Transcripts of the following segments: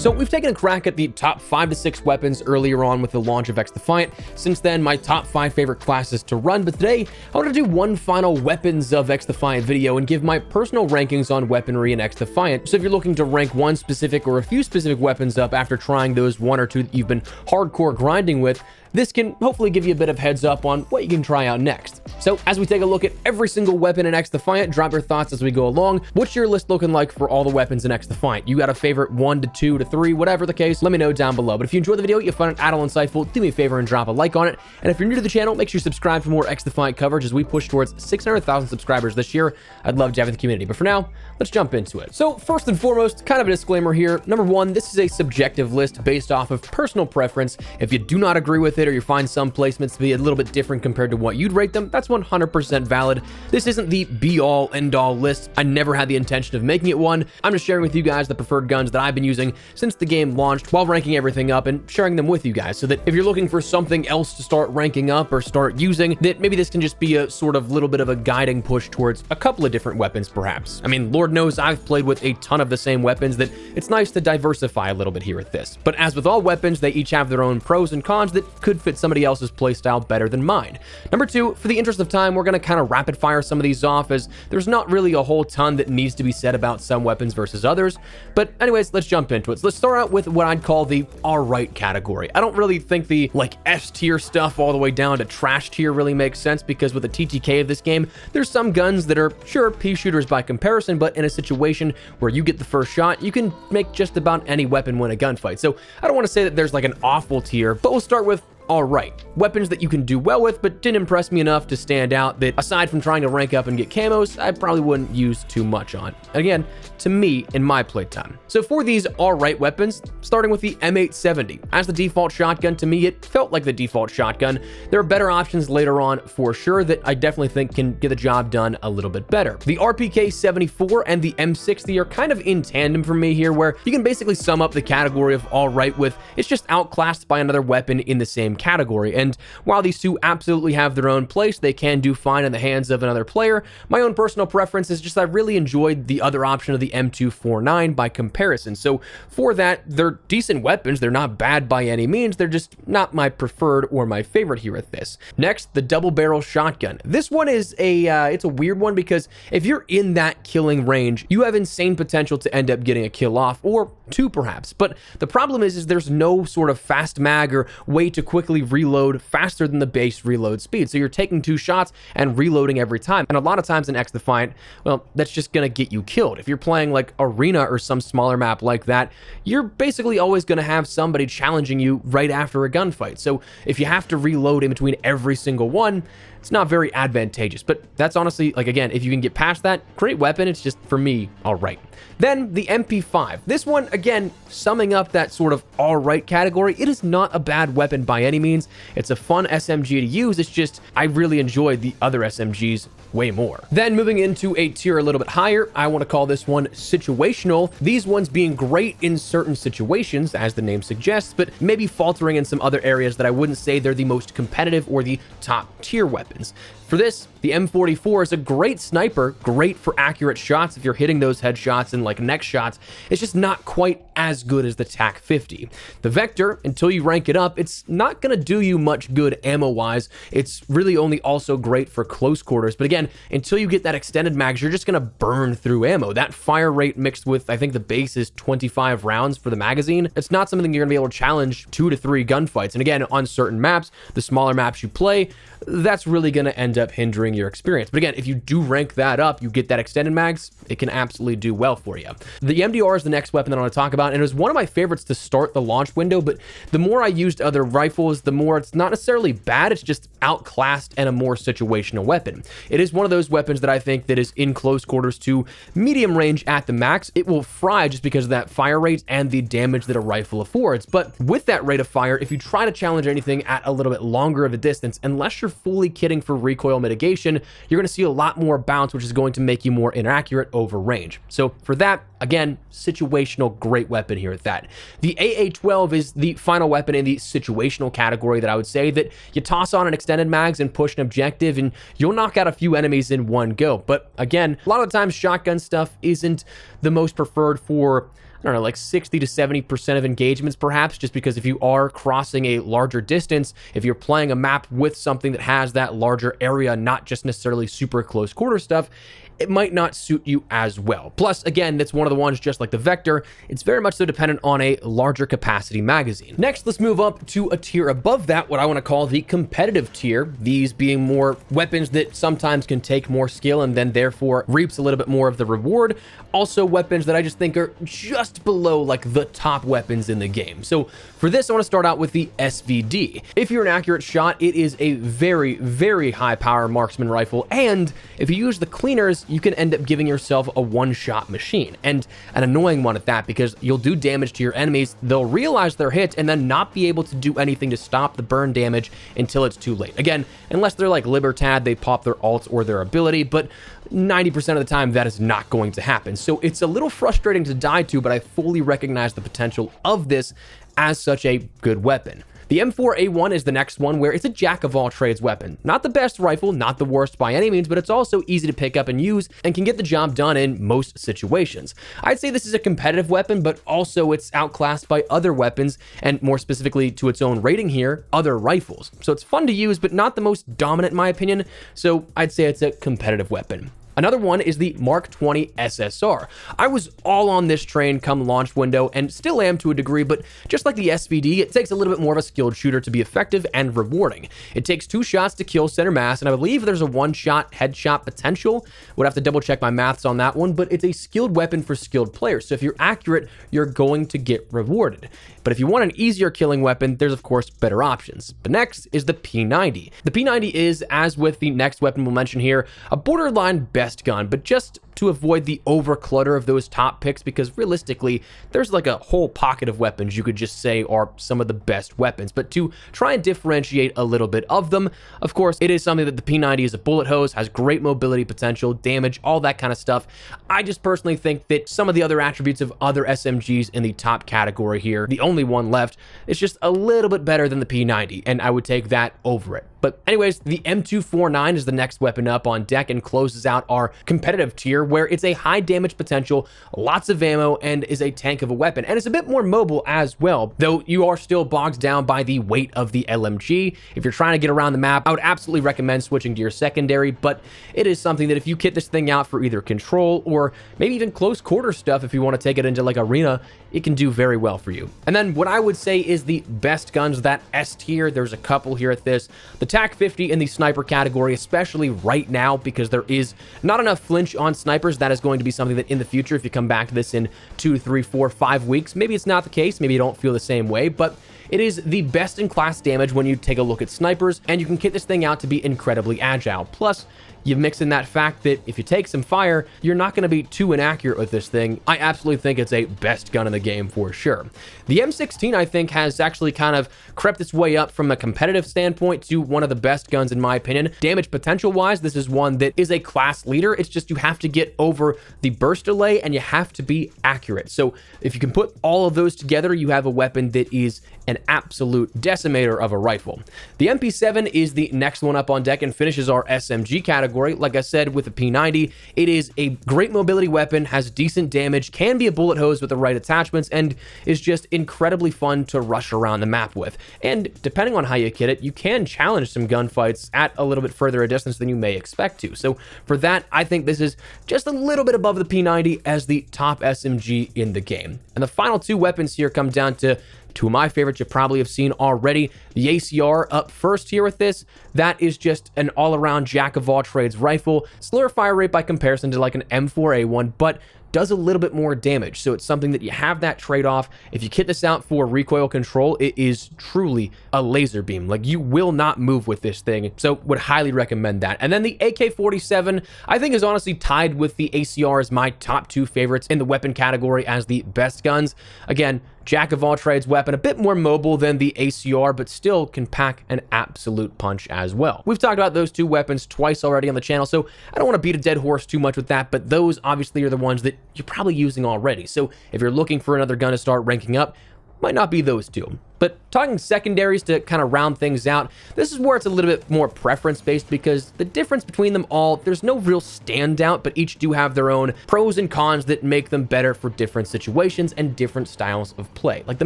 So we've taken a crack at the top 5 to 6 weapons earlier on with the launch of XDefiant. Since then, my top 5 favorite classes to run, but today I want to do one final weapons of XDefiant video and give my personal rankings on weaponry in XDefiant. So if you're looking to rank one specific or a few specific weapons up after trying those one or two that you've been hardcore grinding with, this can hopefully give you a bit of heads up on what you can try out next. So as we take a look at every single weapon in XDefiant, drop your thoughts as we go along. What's your list looking like for all the weapons in XDefiant? You got a favorite 1 to 2 to 3, whatever the case, let me know down below. But if you enjoyed the video, you find it at all insightful, do me a favor and drop a like on it. And if you're new to the channel, make sure you subscribe for more XDefiant coverage as we push towards 600,000 subscribers this year. I'd love to have you in the community. But for now, let's jump into it. So first and foremost, kind of a disclaimer here. Number one, this is a subjective list based off of personal preference. If you do not agree with it or you find some placements to be a little bit different compared to what you'd rate them, that's 100% valid. This isn't the be-all, end-all list. I never had the intention of making it one. I'm just sharing with you guys the preferred guns that I've been using since the game launched while ranking everything up and sharing them with you guys so that if you're looking for something else to start ranking up or start using, that maybe this can just be a sort of little bit of a guiding push towards a couple of different weapons perhaps. I mean, Lord knows I've played with a ton of the same weapons that it's nice to diversify a little bit here with this. But as with all weapons, they each have their own pros and cons that could fit somebody else's playstyle better than mine. Number two, for the interest of time, we're going to kind of rapid fire some of these off as there's not really a whole ton that needs to be said about some weapons versus others. But anyways, let's jump into it. So let's start out with what I'd call the alright category. I don't really think the like S tier stuff all the way down to trash tier really makes sense because with the TTK of this game, there's some guns that are sure pea shooters by comparison, but in a situation where you get the first shot, you can make just about any weapon win a gunfight. So I don't want to say that there's like an awful tier, but we'll start with all right. Weapons that you can do well with, but didn't impress me enough to stand out that aside from trying to rank up and get camos, I probably wouldn't use too much on. Again, to me, in my playtime. So for these all right weapons, starting with the M870. As the default shotgun, to me, it felt like the default shotgun. There are better options later on for sure that I definitely think can get the job done a little bit better. The RPK-74 and the M60 are kind of in tandem for me here, where you can basically sum up the category of all right with it's just outclassed by another weapon in the same category. And while these two absolutely have their own place, they can do fine in the hands of another player. My own personal preference is just I really enjoyed the other option of the M249 by comparison. So for that, they're decent weapons. They're not bad by any means. They're just not my preferred or my favorite here at this. Next, the double barrel shotgun. This one is it's a weird one because if you're in that killing range, you have insane potential to end up getting a kill off or two perhaps. But the problem is there's no sort of fast mag or way to quickly reload faster than the base reload speed. So you're taking 2 shots and reloading every time. And a lot of times in XDefiant, well, that's just going to get you killed. If you're playing like Arena or some smaller map like that, you're basically always going to have somebody challenging you right after a gunfight. So if you have to reload in between every single one, it's not very advantageous. But that's honestly, like, again, if you can get past that, great weapon. It's just, for me, all right. Then the MP5. This one, again, summing up that sort of all right category, it is not a bad weapon by any means. It's a fun SMG to use. It's just, I really enjoyed the other SMGs way more. Then moving into a tier a little bit higher, I want to call this one situational. These ones being great in certain situations, as the name suggests, but maybe faltering in some other areas that I wouldn't say they're the most competitive or the top tier weapons. For this, the M44 is a great sniper, great for accurate shots if you're hitting those headshots and like neck shots. It's just not quite as good as the TAC-50. The Vector, until you rank it up, it's not going to do you much good ammo-wise. It's really only also great for close quarters. But again, until you get that extended mags, you're just going to burn through ammo. That fire rate mixed with, I think the base is 25 rounds for the magazine. It's not something you're going to be able to challenge 2 to 3 gunfights. And again, on certain maps, the smaller maps you play, that's really going to end up hindering your experience. But again, if you do rank that up, you get that extended mags, it can absolutely do well for you. The MDR is the next weapon that I want to talk about, and it was one of my favorites to start the launch window, but the more I used other rifles, the more it's not necessarily bad, it's just outclassed and a more situational weapon. It is one of those weapons that I think that is in close quarters to medium range at the max. It will fry just because of that fire rate and the damage that a rifle affords. But with that rate of fire, if you try to challenge anything at a little bit longer of a distance, unless you're fully kitting for recoil mitigation, you're going to see a lot more bounce, which is going to make you more inaccurate over range. So for that, Again, situational, great weapon here at that. The AA-12 is the final weapon in the situational category that I would say that you toss on an extended mags and push an objective and you'll knock out a few enemies in one go. But again, a lot of the times shotgun stuff isn't the most preferred for, I don't know, like 60 to 70% of engagements perhaps, just because if you are crossing a larger distance, if you're playing a map with something that has that larger area, not just necessarily super close quarter stuff, it might not suit you as well. Plus, again, that's one of the ones, just like the Vector, it's very much so dependent on a larger capacity magazine. Next, let's move up to a tier above that, what I want to call the competitive tier, these being more weapons that sometimes can take more skill and then therefore reaps a little bit more of the reward. Also weapons that I just think are just below like the top weapons in the game. So for this, I want to start out with the SVD. If you're an accurate shot, it is a very, very high power marksman rifle, and if you use the cleaners, you can end up giving yourself a one-shot machine, and an annoying one at that, because you'll do damage to your enemies, they'll realize they're hit, and then not be able to do anything to stop the burn damage until it's too late. Again, unless they're like Libertad, they pop their ults or their ability, but 90% of the time that is not going to happen. So it's a little frustrating to die to, but I fully recognize the potential of this as such a good weapon. The M4A1 is the next one, where it's a jack-of-all-trades weapon. Not the best rifle, not the worst by any means, but it's also easy to pick up and use and can get the job done in most situations. I'd say this is a competitive weapon, but also it's outclassed by other weapons, and more specifically to its own rating here, other rifles. So it's fun to use, but not the most dominant in my opinion, so I'd say it's a competitive weapon. Another one is the Mark 20 SSR. I was all on this train come launch window and still am to a degree, but just like the SVD, it takes a little bit more of a skilled shooter to be effective and rewarding. It takes 2 shots to kill center mass, and I believe there's a 1-shot headshot potential. Would have to double check my maths on that one, but it's a skilled weapon for skilled players. So if you're accurate, you're going to get rewarded. But if you want an easier killing weapon, there's of course better options. But next is the P90. The P90 is, as with the next weapon we'll mention here, a borderline best gun, but just to avoid the over clutter of those top picks, because realistically, there's like a whole pocket of weapons you could just say are some of the best weapons. But to try and differentiate a little bit of them, of course, it is something that the P90 is a bullet hose, has great mobility potential, damage, all that kind of stuff. I just personally think that some of the other attributes of other SMGs in the top category here, the only one left, is just a little bit better than the P90, and I would take that over it. But anyways, the M249 is the next weapon up on deck and closes out our competitive tier, where it's a high damage potential, lots of ammo, and is a tank of a weapon, and it's a bit more mobile as well, though you are still bogged down by the weight of the LMG. If you're trying to get around the map, I would absolutely recommend switching to your secondary, but it is something that if you kit this thing out for either control or maybe even close quarter stuff, if you want to take it into like arena, it can do very well for you. And then what I would say is the best guns, that S tier, there's a couple here at this. The TAC 50 in the sniper category, especially right now, because there is not enough flinch on snipers. That is going to be something that in the future, if you come back to this in 2, 3, 4, 5 weeks, maybe it's not the case, maybe you don't feel the same way, but it is the best in class damage when you take a look at snipers, and you can kit this thing out to be incredibly agile. Plus, you mix in that fact that if you take some fire, you're not going to be too inaccurate with this thing. I absolutely think it's a best gun in the game for sure. The M16, I think, has actually kind of crept its way up from a competitive standpoint to one of the best guns in my opinion. Damage potential wise, this is one that is a class leader. It's just you have to get over the burst delay and you have to be accurate. So if you can put all of those together, you have a weapon that is an absolute decimator of a rifle. The MP7 is the next one up on deck and finishes our SMG category. Like I said, with the P90, it is a great mobility weapon, has decent damage, can be a bullet hose with the right attachments, and is just incredibly fun to rush around the map with. And depending on how you kit it, you can challenge some gunfights at a little bit further a distance than you may expect to. So for that, I think this is just a little bit above the P90 as the top SMG in the game. And the final 2 weapons here come down to 2 of my favorites you probably have seen already. The ACR up first here with this. That is just an all-around jack-of-all-trades rifle. Slower fire rate by comparison to like an M4A1, but does a little bit more damage. So it's something that you have that trade-off. If you kit this out for recoil control, it is truly a laser beam. Like, you will not move with this thing. So would highly recommend that. And then the AK-47, I think, is honestly tied with the ACR as my top 2 favorites in the weapon category as the best guns. Again, jack of all trades weapon, a bit more mobile than the ACR, but still can pack an absolute punch as well. We've talked about those two weapons twice already on the channel, so I don't want to beat a dead horse too much with that, but those obviously are the ones that you're probably using already. So if you're looking for another gun to start ranking up, might not be those two. But talking secondaries to kind of round things out, this is where it's a little bit more preference-based, because the difference between them all, there's no real standout, but each do have their own pros and cons that make them better for different situations and different styles of play. Like the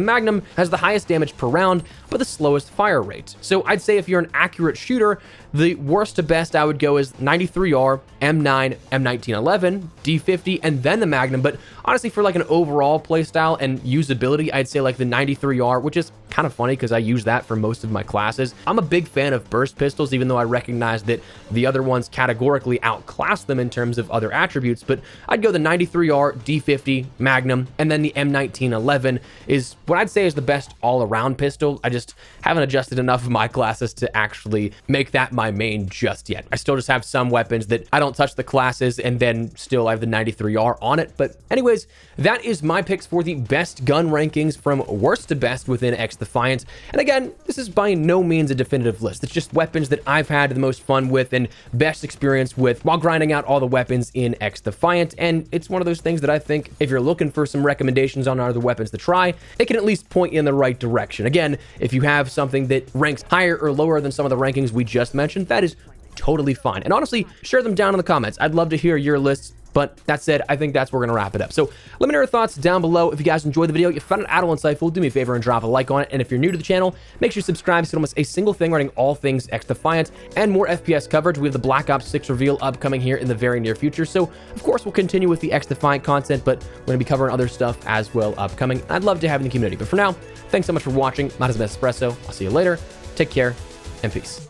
Magnum has the highest damage per round, but the slowest fire rate. So I'd say if you're an accurate shooter, the worst to best I would go is 93R, M9, M1911, D50, and then the Magnum. But honestly, for like an overall playstyle and usability, I'd say like the 93R, which is kind of funny because I use that for most of my classes. I'm a big fan of burst pistols, even though I recognize that the other ones categorically outclass them in terms of other attributes. But I'd go the 93R, D50, Magnum, and then the M1911 is what I'd say is the best all-around pistol. I just haven't adjusted enough of my classes to actually make that my main just yet. I still just have some weapons that I don't touch the classes, and then still I have the 93R on it. But anyways, that is my picks for the best gun rankings from worst to best within XDefiant. And again, this is by no means a definitive list. It's just weapons that I've had the most fun with and best experience with while grinding out all the weapons in XDefiant. And it's one of those things that I think if you're looking for some recommendations on other weapons to try, it can at least point you in the right direction. Again, if you have something that ranks higher or lower than some of the rankings we just mentioned, that is totally fine. And honestly, share them down in the comments. I'd love to hear your lists. But that said, I think that's where we're going to wrap it up. So let me know your thoughts down below. If you guys enjoyed the video, you found it at all insightful, do me a favor and drop a like on it. And if you're new to the channel, make sure you subscribe so you don't miss a single thing regarding all things XDefiant and more FPS coverage. We have the Black Ops 6 reveal upcoming here in the very near future. So of course, we'll continue with the XDefiant content, but we're going to be covering other stuff as well upcoming. I'd love to have you in the community. But for now, thanks so much for watching. My name is Espresso. I'll see you later. Take care and peace.